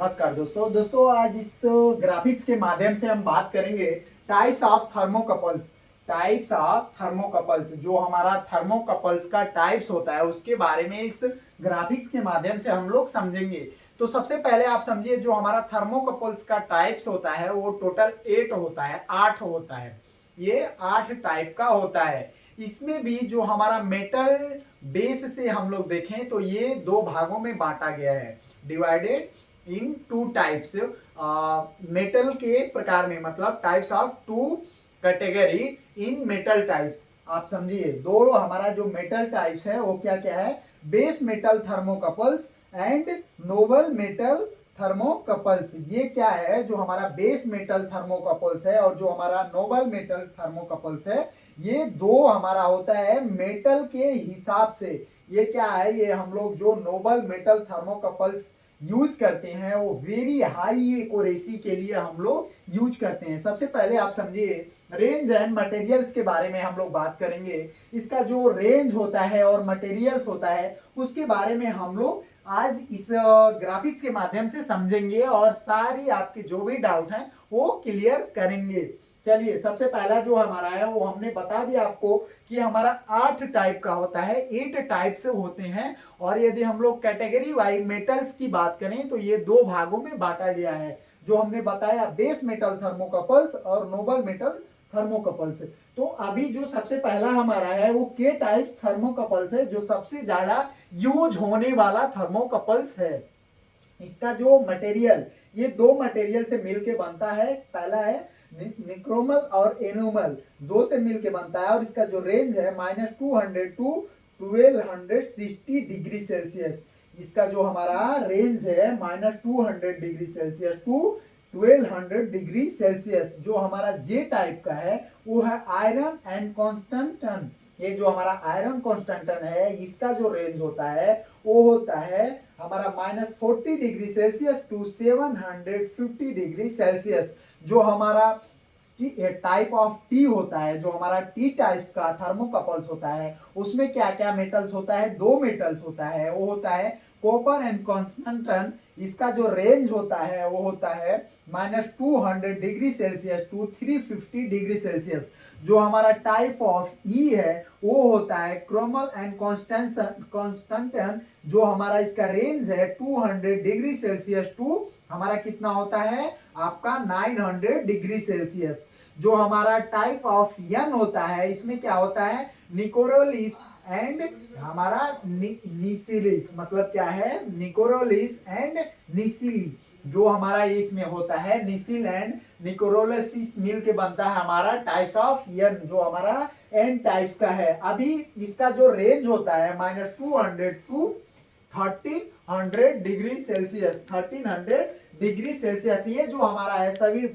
नमस्कार दोस्तों आज इस ग्राफिक्स के माध्यम से हम बात करेंगे टाइप्स ऑफ थर्मोकपल्स। जो हमारा थर्मोकपल्स का टाइप्स होता है उसके बारे में इस ग्राफिक्स के माध्यम से हम लोग समझेंगे। तो सबसे पहले आप समझिए जो हमारा थर्मोकपल्स का टाइप्स होता है वो टोटल 8 होता है, 8 होता है। ये 8 टाइप का होता है। इसमें भी जो हमारा मेटल बेस से हम लोग देखें तो ये दो भागों में बांटा गया है, divided in two types. Metal के प्रकार में, मतलब types of two category in metal types. आप समझिए दो हमारा जो मेटल टाइप्स है वो क्या क्या है, base metal thermocouples and Nobel metal thermocouples. ये क्या है, जो हमारा बेस मेटल थर्मोकपल्स है और जो हमारा नोबल मेटल थर्मोकपल्स है, ये दो हमारा होता है मेटल के हिसाब से। ये क्या है, ये हम लोग जो नोबल मेटल थर्मोकपल्स यूज करते हैं वो वेरी हाई एक्यूरेसी के लिए हम लोग यूज करते हैं। सबसे पहले आप समझिए रेंज एंड मटेरियल्स के बारे में हम लोग बात करेंगे। इसका जो रेंज होता है और मटेरियल्स होता है उसके बारे में हम लोग आज इस ग्राफिक्स के माध्यम से समझेंगे और सारी आपके जो भी डाउट हैं वो क्लियर करेंगे। चलिए सबसे पहला जो हमारा है वो हमने बता दिया आपको कि हमारा 8 टाइप का होता है, 8 टाइप से होते हैं। और यदि हम लोग कैटेगरी वाइज मेटल्स की बात करें तो ये दो भागों में बांटा गया है, जो हमने बताया बेस मेटल थर्मोकपल्स और नोबल मेटल थर्मोकपल्स। तो अभी जो सबसे पहला हमारा है वो के टाइप थर्मोकपल्स है, जो सबसे ज्यादा यूज होने वाला थर्मोकपल्स है। इसका जो मटेरियल, ये दो मटेरियल से मिलके बनता है। पहला है निक्रोमल और एनोमल, दो से मिलके बनता है और इसका जो रेंज है -200 टू 1260 डिग्री सेल्सियस। इसका जो हमारा रेंज है -200 degree Celsius to 1200 degree Celsius. जो हमारा जे टाइप का है वो है आयरन एंड कॉन्स्टेंटन। ये जो हमारा आयरन कॉन्स्टेंटन है इसका जो रेंज होता है वो होता है हमारा -40 degree Celsius to 750 degree Celsius. जो हमारा टाइप ऑफ टी होता है, जो हमारा टी टाइप्स का थर्मोकपल्स होता है उसमें क्या क्या मेटल्स होता है, दो मेटल्स होता है। वो होता है कॉपर एंड कॉन्स्टेंटन। इसका जो रेंज होता है वो होता है -200 degree Celsius to 350 degree Celsius. जो हमारा टाइप ऑफ ई है वो होता है क्रोमल एंड कॉन्स्टेंटन। जो हमारा इसका रेंज है 200 डिग्री सेल्सियस टू हमारा कितना होता है आपका 900 डिग्री सेल्सियस। जो हमारा टाइप ऑफ यन होता है इसमें क्या होता है निकोरोलिस एंड हमारा निसिलिस, मतलब क्या है निकोरोलिस एंड निसिली। जो हमारा इसमें होता है निसिल एंड निकोरोलिस मिल के बनता है हमारा टाइप्स ऑफ यन, जो हमारा एन टाइप्स का है। अभी इसका जो रेंज होता है -200 to 1300 degree Celsius, 1300 degree Celsius. ये जो हमारा है सभी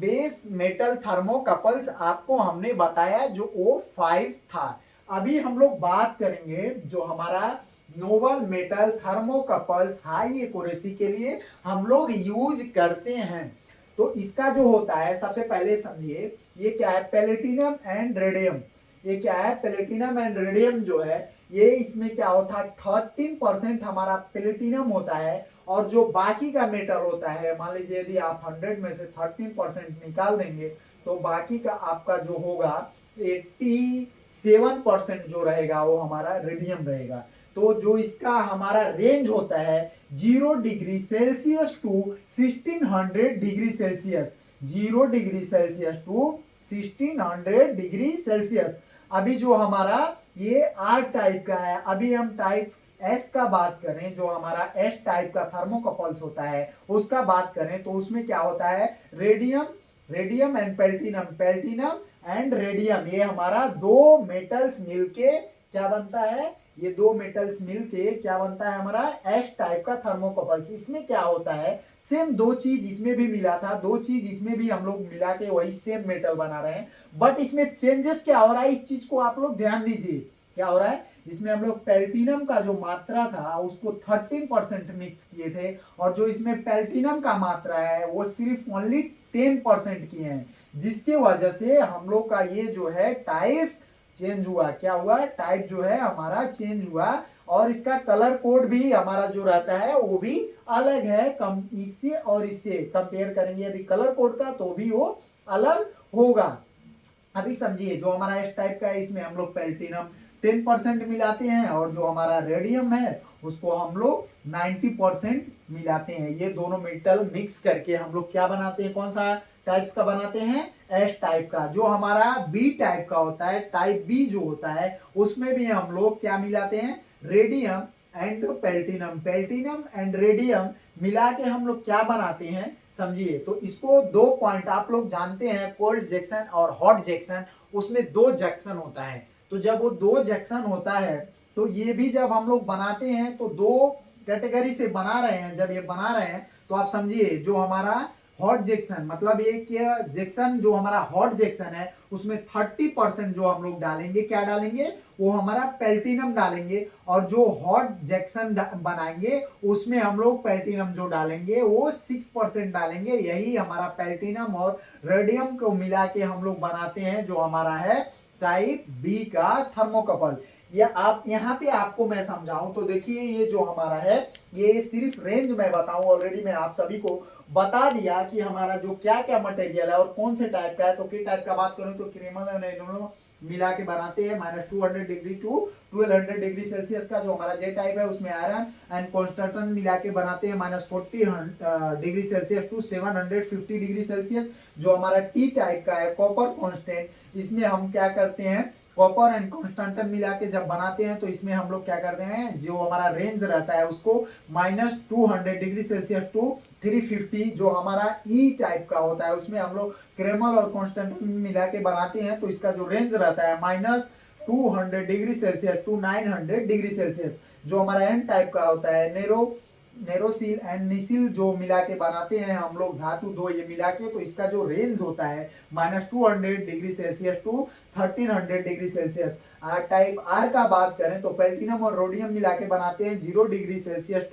बेस मेटल थर्मोकपल्स आपको हमने बताया जो O5 था। अभी हम लोग बात करेंगे जो हमारा Nobel metal thermocouples high accuracy के लिए हम लोग यूज करते हैं। तो इसका जो होता है सबसे पहले समझिए ये क्या है, प्लेटिनम एंड रेडियम। ये क्या है, प्लेटिनम एंड रेडियम जो है ये इसमें क्या होता है 13% हमारा प्लेटिनम होता है और जो बाकी का मेटल होता है, मान लीजिए यदि आप 100 में से 13% निकाल देंगे तो बाकी का आपका जो होगा 87% जो रहेगा वो हमारा रेडियम रहेगा। तो जो इसका हमारा रेंज होता है 0 degree Celsius to 1600 degree Celsius, 0 degree Celsius to 1600 degree Celsius. अभी जो हमारा ये आर टाइप का है, अभी हम टाइप एस का बात करें, जो हमारा एस टाइप का थर्मोकपल्स होता है उसका बात करें तो उसमें क्या होता है रेडियम एंड पेल्टिनम एंड रेडियम। ये हमारा दो मेटल्स मिलके क्या बनता है, ये दो मेटल्स मिलके क्या बनता है हमारा एस टाइप का थर्मोकपल्स। इसमें क्या होता है सेम दो चीज इसमें भी मिला था, दो चीज इसमें भी हम लोग मिला के वही सेम मेटल बना रहे हैं। बट इसमें चेंजेस क्या हो रहा है इस चीज को आप लोग ध्यान दीजिए। क्या हो रहा है इसमें हम लोग पेल्टिनम का जो मात्रा था उसको 13% मिक्स किए थे और जो इसमें पेल्टिनम का मात्रा है वो सिर्फ ओनली 10% किए हैं, जिसके वजह से हम लोग का ये जो है टाइप चेंज हुआ। क्या हुआ, टाइप जो है हमारा चेंज हुआ और इसका कलर कोड भी हमारा जो रहता है वो भी अलग है, कम इससे और इससे कंपेयर करेंगे यदि कलर कोड का तो भी वो अलग होगा। अभी समझिए जो हमारा एस टाइप का है इसमें हम लोग प्लेटिनम 10% मिलाते हैं और जो हमारा रेडियम है उसको हम लोग 90% मिलाते हैं। ये दोनों मेटल मिक्स करके हम लोग क्या बनाते हैं, कौन सा टाइप्स का बनाते हैं, एस टाइप का। जो हमारा बी टाइप का होता है, टाइप बी जो होता है उसमें भी हम लोग क्या मिलाते हैं, radium and platinum. Platinum and radium मिला के हम लोग क्या बनाते हैं समझिए। तो इसको दो पॉइंट आप लोग जानते हैं, कोल्ड जंक्शन और हॉट जंक्शन, उसमें दो जंक्शन होता है। तो जब वो दो जंक्शन होता है तो ये भी जब हम लोग बनाते हैं तो दो कैटेगरी से बना रहे हैं। जब ये बना रहे हैं तो आप समझिए जो हमारा हॉट जंक्शन मतलब एक जंक्शन जो हमारा हॉट जंक्शन है उसमें 30% जो हम लोग डालेंगे, क्या डालेंगे, वो हमारा प्लेटिनम डालेंगे। और जो हॉट जंक्शन बनाएंगे उसमें हम लोग प्लेटिनम जो डालेंगे वो 6% डालेंगे। यही हमारा प्लेटिनम और रेडियम को मिला के हम लोग बनाते हैं जो हमारा है टाइप बी का थर्मोकपल। या आप यहाँ पे आपको मैं समझाऊं तो देखिए ये जो हमारा है ये सिर्फ रेंज में बताऊं, ऑलरेडी मैं आप सभी को बता दिया कि हमारा जो क्या क्या मटेरियल है और कौन से टाइप का है। तो किस टाइप का बात करूं तो क्रीमल और नैनो मिला के बनाते हैं -200 डिग्री टू 1200 डिग्री सेल्सियस का। जो हमारा जे टाइप है उसमें आयरन एंड कॉन्स्टेंटन मिला के बनाते हैं -40 degree Celsius to 750 degree Celsius. जो हमारा टी टाइप का है कॉपर कॉन्स्टेंट, इसमें हम क्या करते हैं, कॉपर एंड कॉन्स्टेंटन मिला के जब बनाते हैं तो इसमें हम लोग क्या करते हैं, जो हमारा रेंज रहता है उसको -200 डिग्री सेल्सियस टू 350। जो हमारा ई टाइप का होता है उसमें हम लोग क्रेमल और कॉन्स्टेंटन मिला के बनाते हैं तो इसका जो रेंज रहता है -200 degree Celsius to 900 degree Celsius. जो हमारा एन टाइप का होता है नेरोसिल एंड निसिल जो मिला के बनाते हैं हम लोग धातु दो ये मिला के, तो इसका जो रेंज होता है -200 degree Celsius to 1300 degree Celsius. R type R का बात करें तो प्लेटिनम और रोडियम मिला के बनाते हैं 0 डिग्री सेल्सियस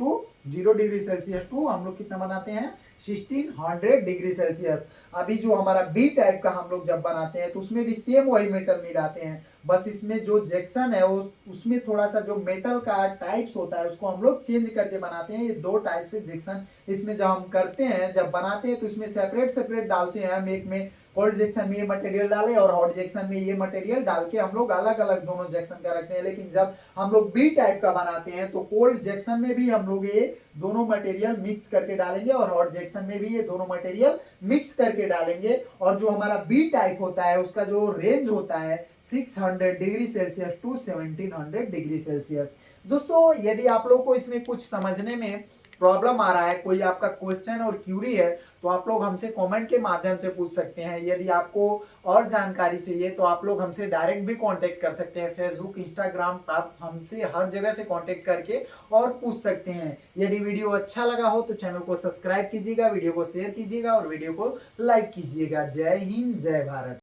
टू हम लोग कितना बनाते हैं 1600 डिग्री सेल्सियस। अभी जो हमारा बी टाइप का हम लोग जब बनाते हैं तो उसमें भी सेम वही मेटल मिलाते हैं, बस इसमें जो जंक्शन है उसमें थोड़ा सा जो मेटल का टाइप्स होता है उसको हम लोग चेंज करके बनाते हैं। ये दो टाइप से जंक्शन इसमें जब हम करते हैं, जब बनाते हैं तो इसमें सेपरेट डालते हैं हम। एक में कोल्ड जंक्शन में ये मटेरियल डाले और हॉट जंक्शन में ये मटेरियल डाल के हम लोग अलग अलग दोनों जंक्शन का रखते हैं। लेकिन जब हम लोग बी टाइप का बनाते हैं तो कोल्ड जंक्शन में भी हम लोग ये दोनों मटेरियल मिक्स करके डालेंगे और हॉट जंक्शन में भी ये दोनों मटेरियल मिक्स करके डालेंगे। और जो हमारा बी टाइप होता है उसका जो रेंज होता है 600 degree Celsius to 1700 degree Celsius. दोस्तों यदि आप लोग को इसमें कुछ समझने में प्रॉब्लम आ रहा है, कोई आपका क्वेश्चन और क्यूरी है तो आप लोग हमसे कमेंट के माध्यम से पूछ सकते हैं। यदि आपको और जानकारी चाहिए तो आप लोग हमसे डायरेक्ट भी कांटेक्ट कर सकते हैं, फेसबुक इंस्टाग्राम, आप हमसे हर जगह से कांटेक्ट करके और पूछ सकते हैं। यदि वीडियो अच्छा लगा हो तो चैनल को सब्सक्राइब कीजिएगा, वीडियो को शेयर कीजिएगा और वीडियो को लाइक कीजिएगा। जय हिंद, जय भारत।